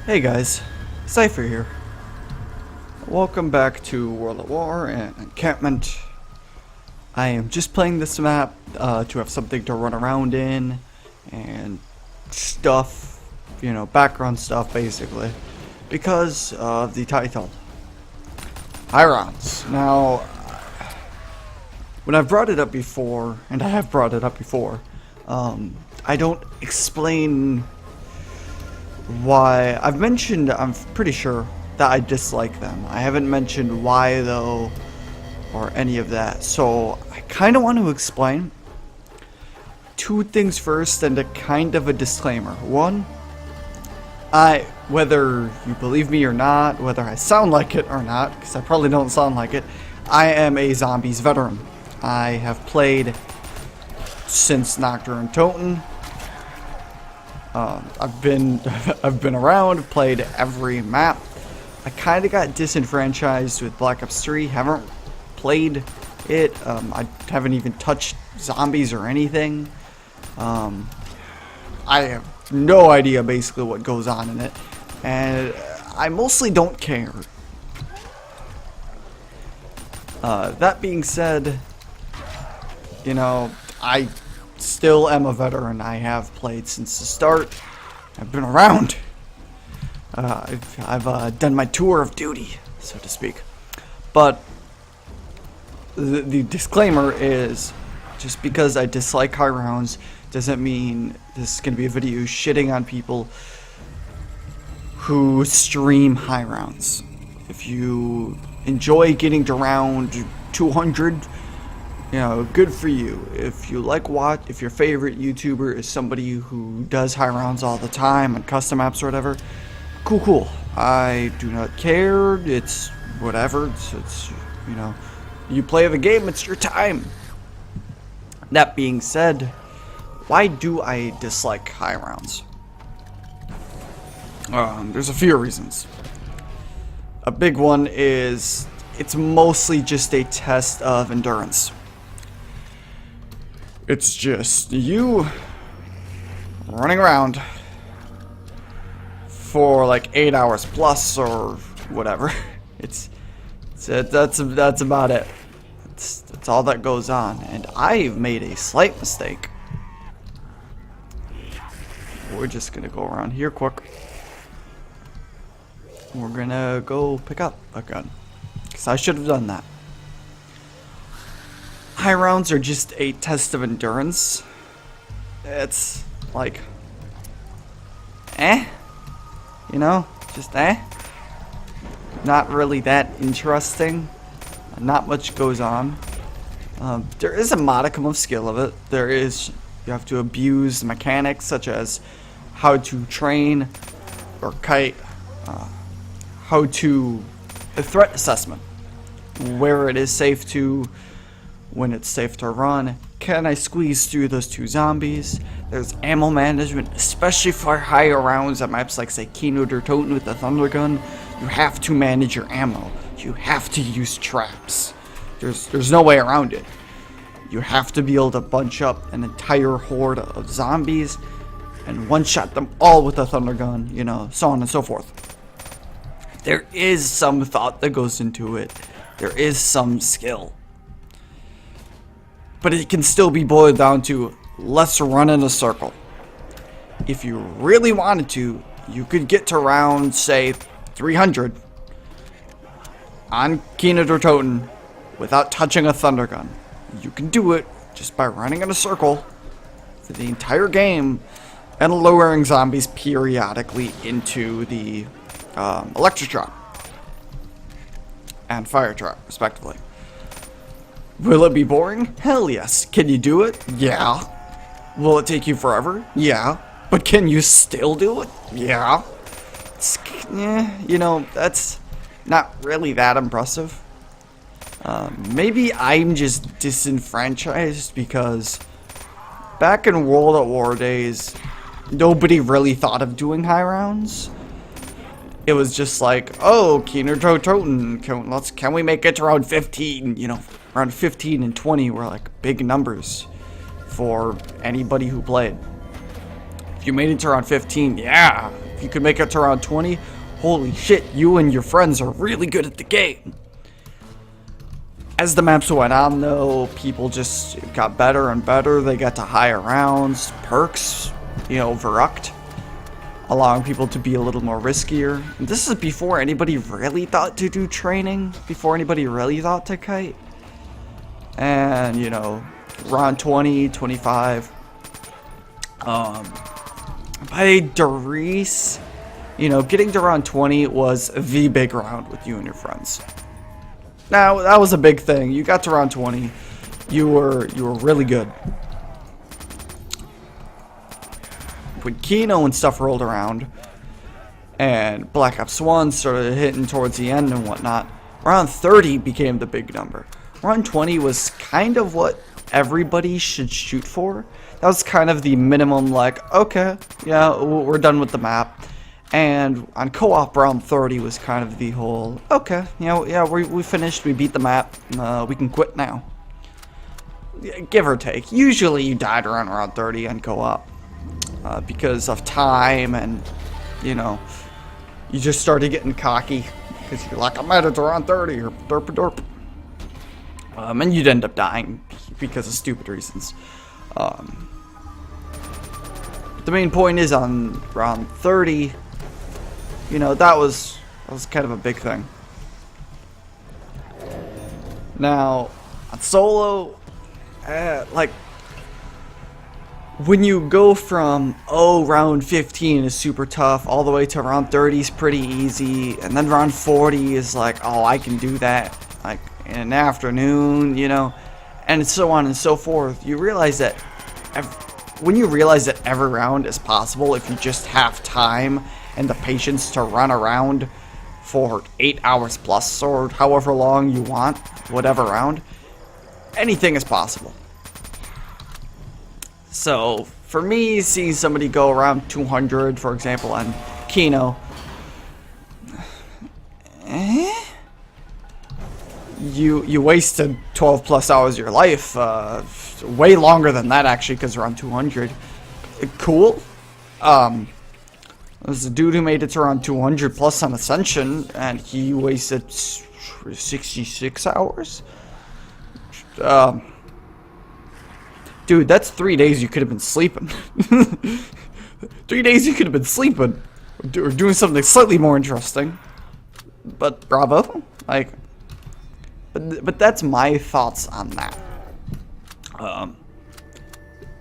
Hey guys, Cypher here. Welcome back to World at War and Encampment. I am just playing this map to have something to run around in and stuff, you know, background stuff basically, because of the title. High rounds. Now, when I've brought it up before, and I have brought it up before, I don't explain why. I've mentioned, I'm pretty sure, that I dislike them. I haven't mentioned why though, or any of that. So I kind of want to explain two things first and a kind of a disclaimer. One, whether you believe me or not, whether I sound like it or not, because I probably don't sound like it, I am a Zombies veteran. I have played since Nocturne Toten. I've been around, played every map. I kind of got disenfranchised with Black Ops 3. Haven't played it. I haven't even touched zombies or anything. I have no idea basically what goes on in it, and I mostly don't care. That being said, you know, I still am a veteran. I have played since the start. I've been around. I've done my tour of duty, so to speak. But the disclaimer is, just because I dislike high rounds doesn't mean this is going to be a video shitting on people who stream high rounds. If you enjoy getting to round 200, you know, good for you. If you like if your favorite YouTuber is somebody who does high rounds all the time and custom maps or whatever, cool. I do not care. It's whatever. It's you know, you play the game, it's your time. That being said, why do I dislike high rounds? There's a few reasons. A big one is it's mostly just a test of endurance. It's just you running around for like 8 hours plus or whatever. That's about it. That's all that goes on. And I've made a slight mistake. We're just gonna go around here quick. We're gonna go pick up a gun, because I should have done that. High rounds are just a test of endurance. It's like, you know, just not really that interesting. Not much goes on. There is a modicum of skill of it. You have to abuse mechanics such as how to train or kite, how to threat assessment, where it is safe to, when it's safe to run. Can I squeeze through those two zombies? There's ammo management, especially for higher rounds at maps like, say, Kino der Toten with the Thunder Gun. You have to manage your ammo. You have to use traps. There's no way around it. You have to be able to bunch up an entire horde of zombies and one-shot them all with a Thunder Gun, you know, so on and so forth. There is some thought that goes into it. There is some skill. But it can still be boiled down to, let's run in a circle. If you really wanted to, you could get to round, say, 300 on Kino der Toten without touching a Thunder Gun. You can do it just by running in a circle for the entire game and lowering zombies periodically into the electric trap and fire trap, respectively. Will it be boring? Hell yes. Can you do it? Yeah. Will it take you forever? Yeah. But can you still do it? Yeah. You know, that's not really that impressive. Maybe I'm just disenfranchised because back in World at War days, nobody really thought of doing high rounds. It was just like, oh, Kino der Toten, can we make it to round 15? You know, around 15 and 20 were like big numbers for anybody who played. If you made it to around 15, yeah, If you could make it to round 20, holy shit, you and your friends are really good at the game. As the maps went on, though, people just got better and better. They got to higher rounds, perks, verrucked, allowing people to be a little more riskier. And this is before anybody really thought to do training, before anybody really thought to kite. And, round 20, 25. By Darius, getting to round 20 was the big round with you and your friends. Now, that was a big thing. You got to round 20. You were really good. When Kino and stuff rolled around, and Black Ops 1 started hitting towards the end and whatnot, round 30 became the big number. Round 20 was kind of what everybody should shoot for. That was kind of the minimum, like, okay, yeah, we're done with the map. And on co-op, round 30 was kind of the whole, okay, we finished, we beat the map, we can quit now. Give or take. Usually you died around round 30 on co-op because of time, and, you just started getting cocky because you're like, I'm at it around 30, or derp derp. And you'd end up dying because of stupid reasons. The main point is on round 30, that was kind of a big thing. Now, on solo, when you go from, round 15 is super tough, all the way to round 30 is pretty easy, and then round 40 is like, I can do that, like, in an afternoon, and so on and so forth. You realize that when you realize that every round is possible if you just have time and the patience to run around for 8 hours plus, or however long you want, whatever round, anything is possible. So, for me, seeing somebody go around 200, for example, on Kino, you wasted 12 plus hours of your life, way longer than that actually, because around 200. Cool. There's a dude who made it to around 200 plus on Ascension, and he wasted 66 hours. Dude, that's 3 days you could have been sleeping. 3 days you could have been sleeping, or doing something slightly more interesting. But bravo, but that's my thoughts on that.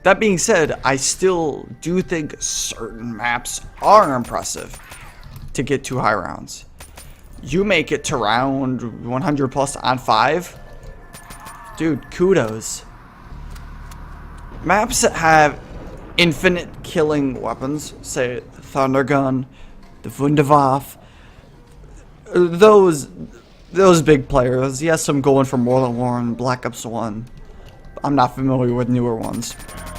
That being said, I still do think certain maps are impressive to get to high rounds. You make it to round 100 plus on 5, dude, kudos. Maps that have infinite killing weapons, say Thundergun, the Wunderwaffe, those big players. Yes, I'm going for more than one, Black Ops 1. I'm not familiar with newer ones.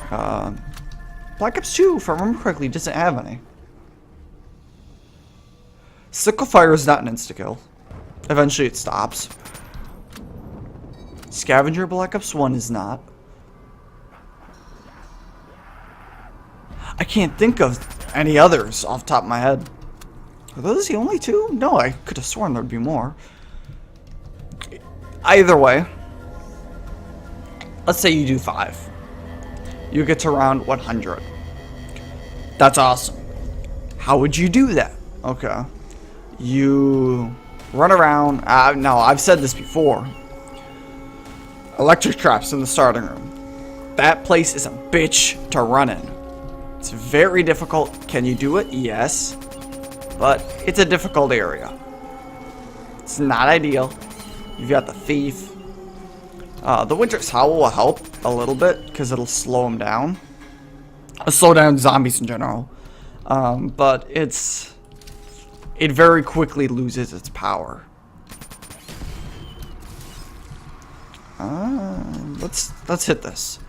Black Ops 2, if I remember correctly, doesn't have any. Sickle Fire is not an insta-kill. Eventually it stops. Scavenger Black Ops 1 is not. I can't think of any others off the top of my head. Are those the only two? No, I could have sworn there'd be more. Either way, let's say you do 5. You get to round 100. That's awesome. How would you do that? Okay. You run around. No, I've said this before. Electric traps in the starting room. That place is a bitch to run in. It's very difficult. Can you do it? Yes. But it's a difficult area. It's not ideal. You've got the thief. The Winter's Howl will help a little bit because it'll slow them down. It'll slow down zombies in general. But it very quickly loses its power. Let's hit this.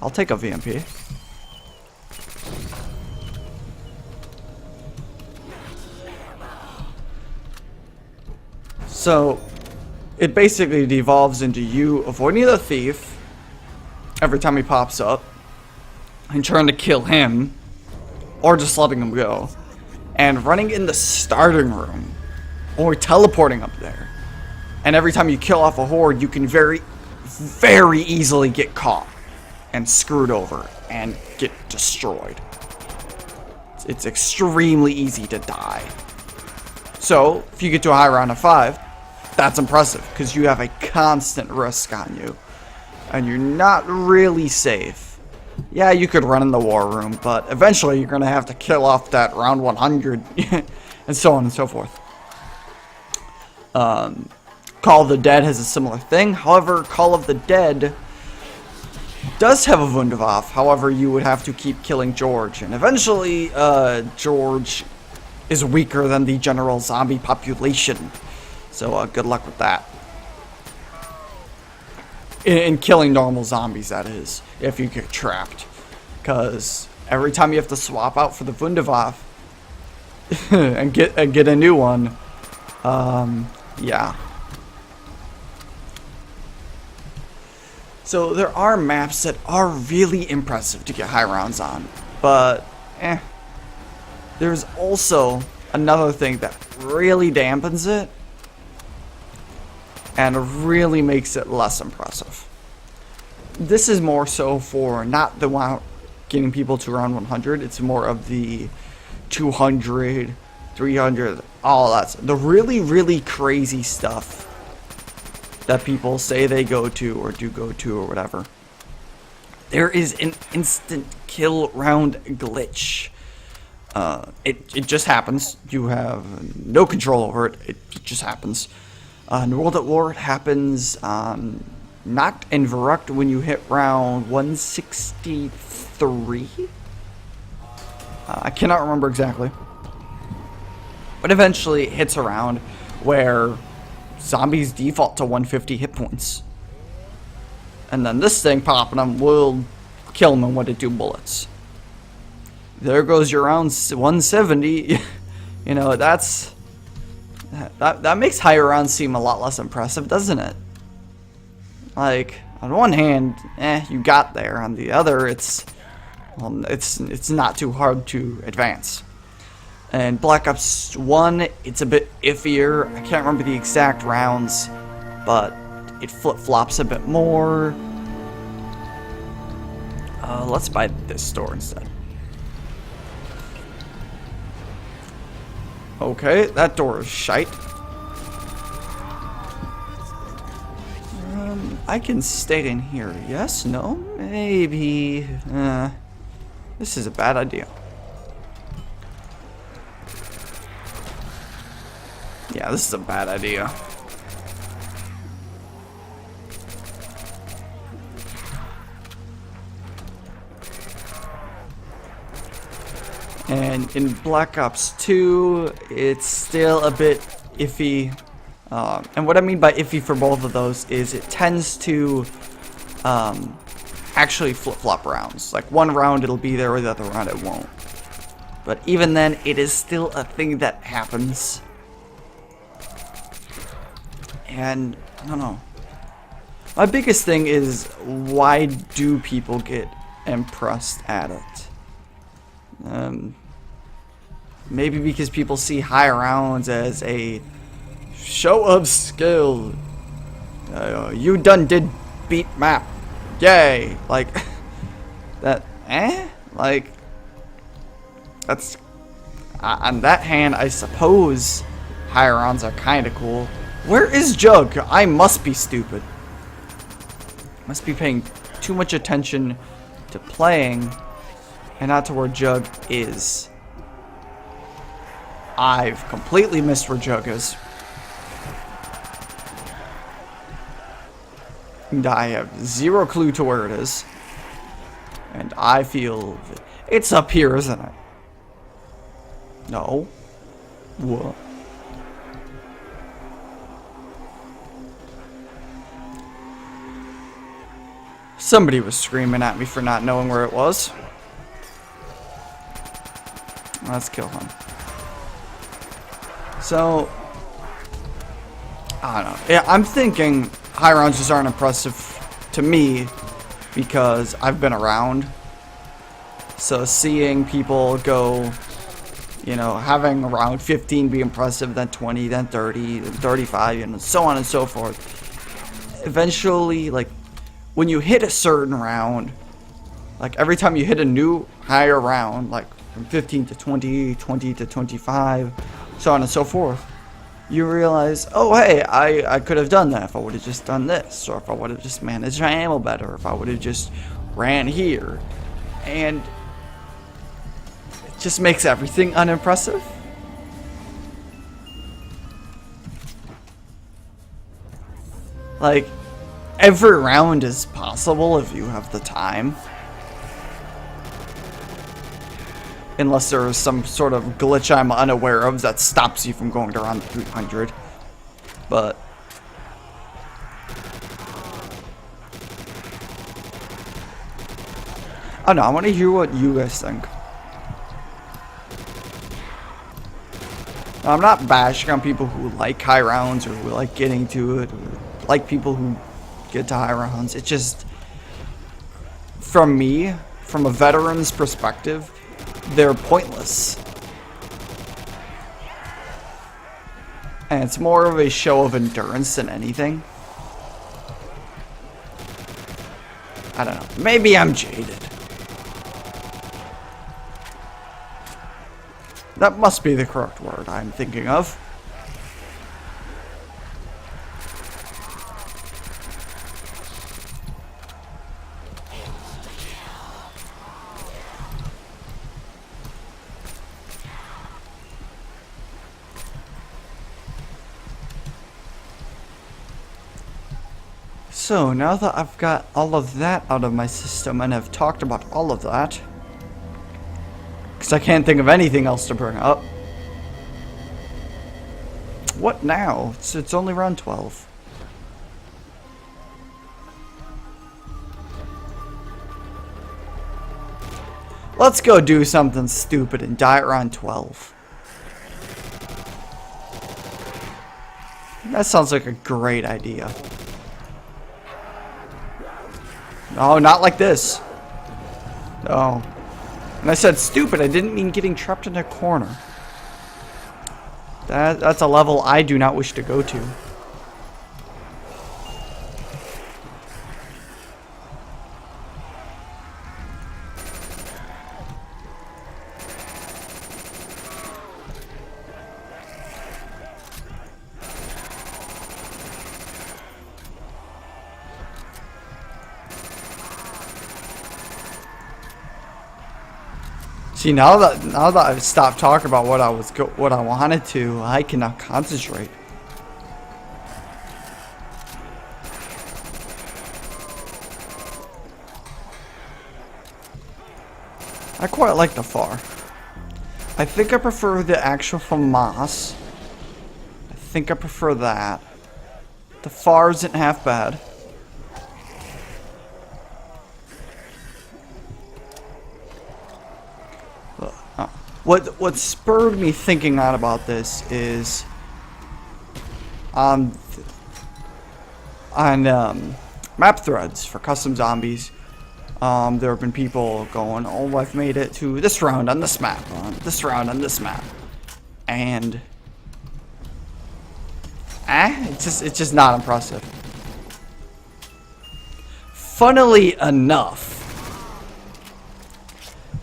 I'll take a VMP. So, it basically devolves into you avoiding the thief every time he pops up, and trying to kill him, or just letting him go, and running in the starting room, or teleporting up there. And every time you kill off a horde, you can very, very easily get caught and screwed over and get destroyed. It's extremely easy to die. So, if you get to a high round of 5, that's impressive, because you have a constant risk on you. And you're not really safe. Yeah, you could run in the war room, but eventually you're going to have to kill off that round 100, and so on and so forth. Call of the Dead has a similar thing. However, Call of the Dead does have a Wunderwaffe. However, you would have to keep killing George. And eventually, George is weaker than the general zombie population. So, good luck with that. In killing normal zombies, that is. If you get trapped. Because every time you have to swap out for the Wunderwaffe and get a new one, yeah. So there are maps that are really impressive to get high rounds on, but there's also another thing that really dampens it and really makes it less impressive. This is more so for not the one getting people to around 100, it's more of the 200, 300, all that stuff. The really, really crazy stuff that people say they go to or do go to or whatever. There is an instant kill round glitch. It just happens. You have no control over it. It just happens. In World at War, it happens on Nacht and Verrückt when you hit round 163. I cannot remember exactly. But eventually it hits a round where zombies default to 150 hit points. And then this thing popping them will kill them in 1 to 2 bullets. There goes your round 170. You know, that makes higher rounds seem a lot less impressive, doesn't it? Like, on one hand, you got there. On the other, it's not too hard to advance. And Black Ops 1, it's a bit iffier. I can't remember the exact rounds, but it flip-flops a bit more. Let's buy this store instead. Okay, that door is shite. I can stay in here. Yes? No? Maybe. This is a bad idea. Yeah, this is a bad idea. And in Black Ops 2, it's still a bit iffy. And what I mean by iffy for both of those is it tends to actually flip-flop rounds. Like one round it'll be there, or the other round it won't. But even then, it is still a thing that happens. And, I don't know. My biggest thing is, why do people get impressed at it? Maybe because people see high rounds as a show of skill. You done did beat map. Yay! Like, that, Like, that's, on that hand, I suppose high rounds are kind of cool. Where is Jug? I must be stupid. Must be paying too much attention to playing and not to where Jug is. I've completely missed where Jug is. And I have zero clue to where it is. And I feel it's up here, isn't it? No. What? Somebody was screaming at me for not knowing where it was. Let's kill him. So, I don't know. Yeah, I'm thinking high rounds just aren't impressive to me because I've been around. So seeing people go, you know, having around 15 be impressive, then 20, then 30, then 35, and so on and so forth. Eventually, like, when you hit a certain round, like every time you hit a new higher round, like from 15 to 20, 20 to 25, so on and so forth, you realize, oh hey, I could have done that if I would have just done this, or if I would have just managed my ammo better, if I would have just ran here. And it just makes everything unimpressive. Like, every round is possible if you have the time. Unless there is some sort of glitch I'm unaware of that stops you from going to around 300. But I don't know, I want to hear what you guys think. I'm not bashing on people who like high rounds or who like getting to it, or like people who get to high rounds. It's just, from me, from a veteran's perspective, they're pointless. And it's more of a show of endurance than anything. I don't know. Maybe I'm jaded. That must be the correct word I'm thinking of. So, now that I've got all of that out of my system and have talked about all of that, because I can't think of anything else to bring up. What now? It's only round 12. Let's go do something stupid and die at round 12. That sounds like a great idea. No, not like this. No. And I said stupid, I didn't mean getting trapped in a corner. That's a level I do not wish to go to. See, now that I've stopped talking about what I wanted to, I can now concentrate. I quite like the FAR. I think I prefer the actual FAMAS. I think I prefer that. The FAR isn't half bad. What spurred me thinking out about this is on map threads for custom zombies. There have been people going, "Oh, I've made it to this round on this map, this round on this map," and it's just not impressive. Funnily enough,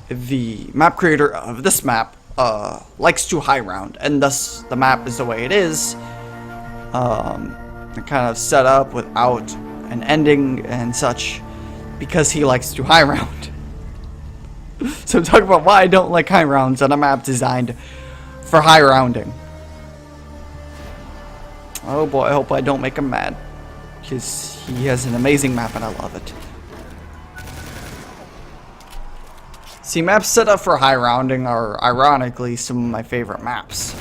the map creator of this map likes to high round, and thus the map is the way it is. Kind of set up without an ending and such, because he likes to high round. So I'm talking about why I don't like high rounds on a map designed for high rounding. Oh boy, I hope I don't make him mad, because he has an amazing map and I love it. See, maps set up for high rounding are ironically some of my favorite maps,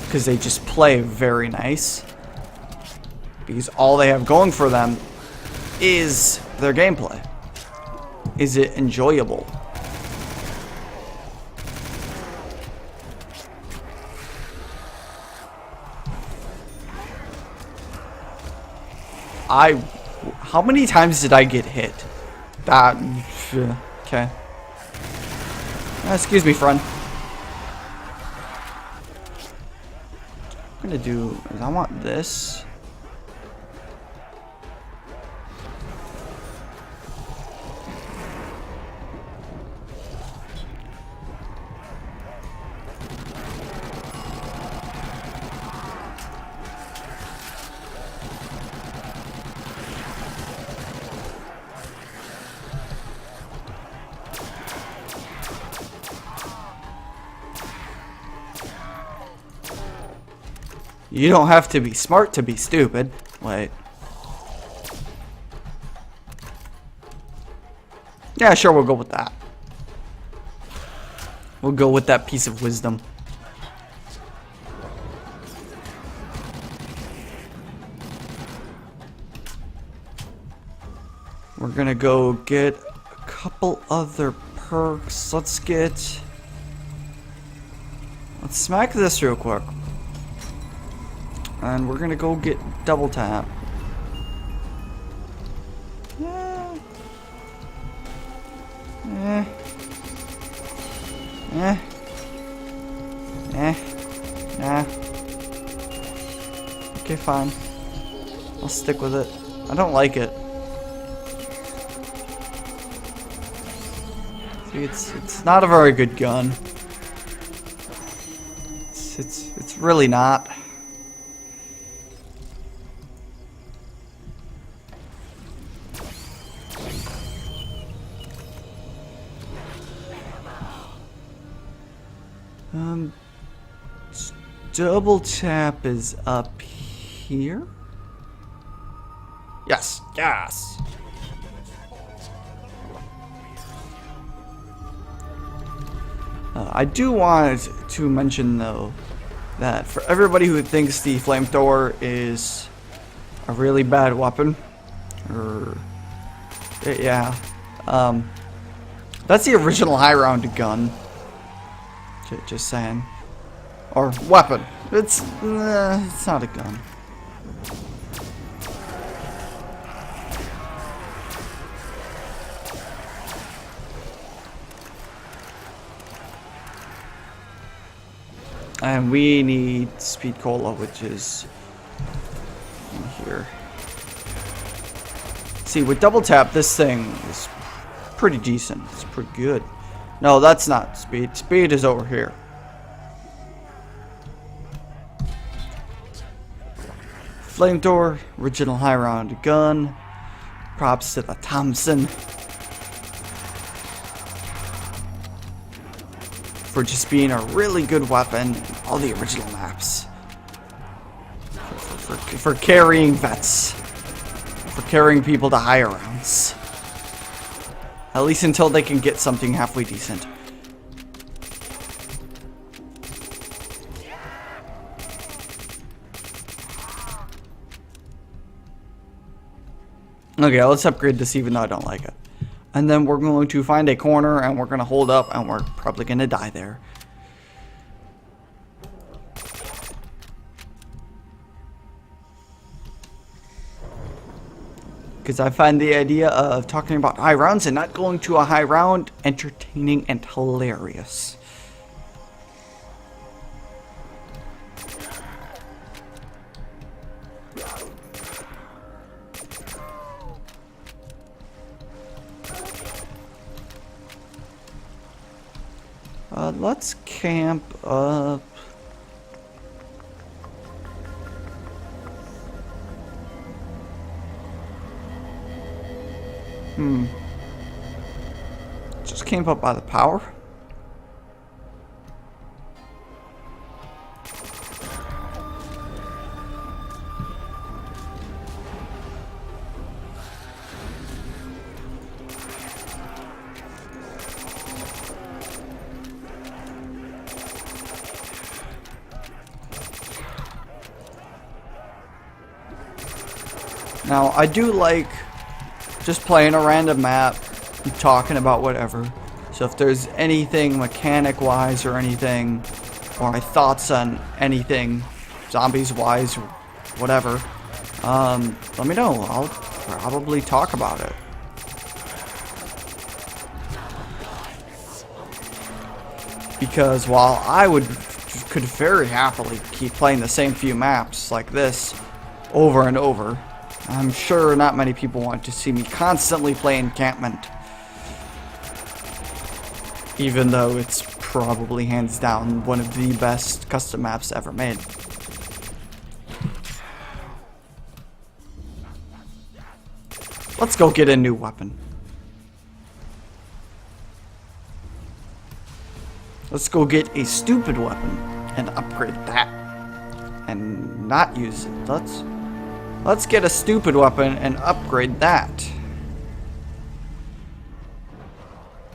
because they just play very nice, because all they have going for them is their gameplay. Is it enjoyable? How many times did I get hit? Okay. Excuse me, friend. What I'm gonna do is I want this. You don't have to be smart to be stupid. Wait. Yeah, sure, we'll go with that. We'll go with that piece of wisdom. We're gonna go get a couple other perks. Let's smack this real quick. And we're gonna go get double tap. Yeah. Nah. Okay, fine. I'll stick with it. I don't like it. See, it's not a very good gun. It's really not. Double tap is up here? Yes, yes. I do want to mention though that for everybody who thinks the flamethrower is a really bad weapon, or yeah, that's the original high round gun. Just saying. Or weapon. It's not a gun. And we need speed cola, which is in here. See, with double tap, this thing is pretty decent. It's pretty good. No, that's not speed. Speed is over here. Flamethrower, original high round gun. Props to the Thompson for just being a really good weapon in all the original maps. For carrying vets. For carrying people to higher rounds. At least until they can get something halfway decent. Okay, let's upgrade this even though I don't like it. And then we're going to find a corner and we're going to hold up and we're probably going to die there. Because I find the idea of talking about high rounds and not going to a high round entertaining and hilarious. Let's camp up. Just camp up by the power. Now, I do like just playing a random map and talking about whatever. So if there's anything mechanic-wise or anything, or my thoughts on anything, zombies-wise or whatever, let me know. I'll probably talk about it. Because while I could very happily keep playing the same few maps like this over and over, I'm sure not many people want to see me constantly play Encampment. Even though it's probably hands down one of the best custom maps ever made. Let's go get a new weapon. Let's go get a stupid weapon and upgrade that. And not use it. Let's get a stupid weapon and upgrade that.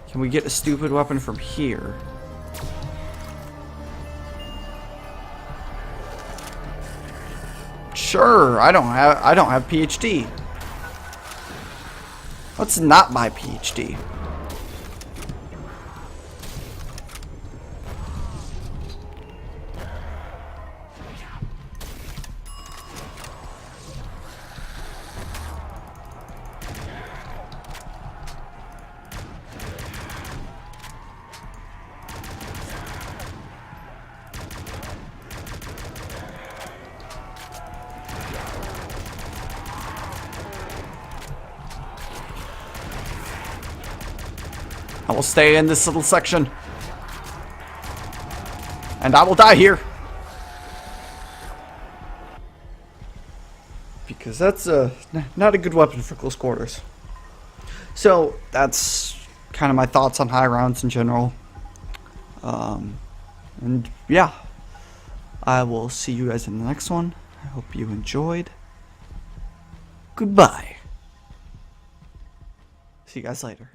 Can we get a stupid weapon from here? Sure, I don't have PhD. Let's not buy PhD. I will stay in this little section. And I will die here. Because that's not a good weapon for close quarters. So, that's kind of my thoughts on high rounds in general. And yeah. I will see you guys in the next one. I hope you enjoyed. Goodbye. See you guys later.